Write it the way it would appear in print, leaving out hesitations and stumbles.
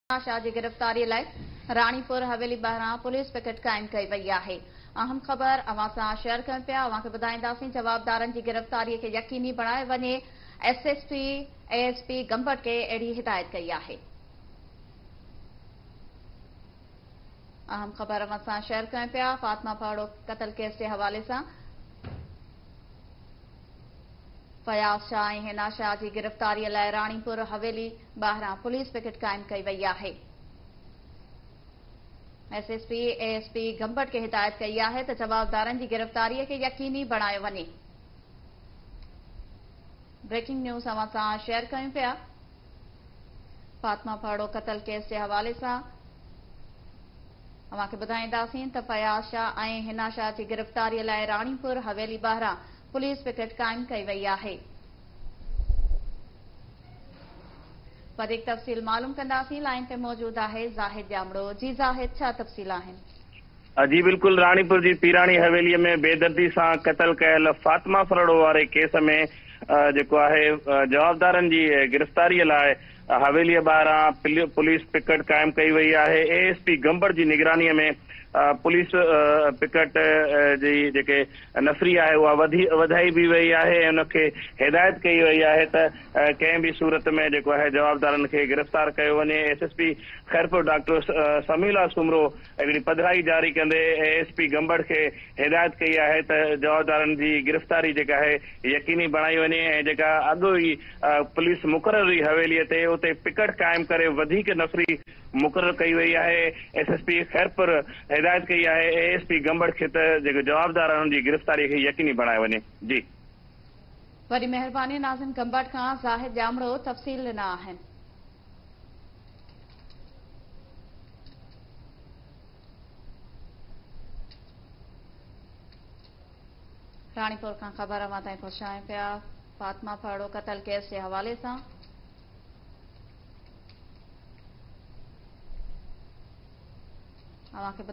शाह की गिरफ्तारी लाइ राणीपुर हवेली बहिरां पुलिस पिकेट कायम कई वई आहे। अहम ख़बर अवां सां शेयर कयूं पिया। अवां खे ॿुधाईंदासीं जवाबदारनि जी गिरफ़्तारीअ खे यकीनी बणाए वञे। एसएसपी एएसपी गंबट खे अहिड़ी हिदायत कई आहे। अहम ख़बर अवां सां शेयर कयूं पिया। फातिमा फाड़ो क़त्ल केस जे हवाले सां फयाज़ शाह ऐं हिना शाह जी गिरफ़्तारीअ लाइ राणीपुर हवेली ॿाहिरां पुलिस पिकेट कायम कई वई आहे। एसएसपी एएसपी गंबट खे हिदायत कई आहे त जवाबदारनि जी गिरफ़्तारीअ खे यकीनी बणायो वञे। ब्रेकिंग न्यूज़ अवां सां शेयर कयूं पिया। फातिमा फाड़ो क़त्ल केस जे हवाले सां अवां खे ॿुधाईंदासीं त फयाज़ शाह ऐं हिना शाह जी गिरफ़्तारीअ लाइ राणीपुर हवेली ॿाहिरां पुलिस पिकेट कायम कई वई आहे। वधीक तफ़सील मालूम कंदासीं। लाइन ते मौजूद आहे ज़ाहिद ॼामड़ो। जी ज़ाहिद, छा तफ़सील आहिनि? जी बिल्कुल, राणीपुर जी पीराणी हवेलीअ में बेदर्दी सां क़त्ल कयल फातिमा फरड़ो वारे केस में जेको आहे जवाबदारनि जी गिरफ़्तारीअ लाइ हवेलीअ ॿाहिरां पुलिस पिकेट कायम कई वई आहे। एएसपी गंबट जी निगरानीअ में पुलिस पिकेट जी जेके नफ़री आहे उहा वधाई बि वई आहे ऐं उनखे हिदायत कई वई आहे त कंहिं बि सूरत में जेको आहे जवाबदारनि खे गिरफ़्तार कयो वञे। एसएसपी खैरपुर डॉक्टर समीला सुमरो हिकिड़ी पधिराई जारी कंदे एएसपी गंबट खे हिदायत कई आहे त जवाबदारनि जी गिरफ़्तारी जेका आहे यकीनी बणाई वञे ऐं जेका अॻु ई पुलिस मुक़ररु हुई हवेलीअ ते उते पिकेट क़ाइमु करे वधीक नफ़री मुक़ररु कई वई आहे। एसएसपी खैरपुर हिदायत कई आहे एएसपी गंबट खे त जेको जवाबदार आहे उन्हनि जी गिरफ़्तारी खे यकीनी बणाए वञे। जी वॾी महिरबानी नाज़िम गंबट खां ज़ाहिद ॼामड़ो तफ़सील ॾिना आहिनि। राणीपुर खां ख़बर अवां ताईं पहुचायूं पिया। फातिमा फाड़ो क़त्ल केस जे हवाले सां अवां खे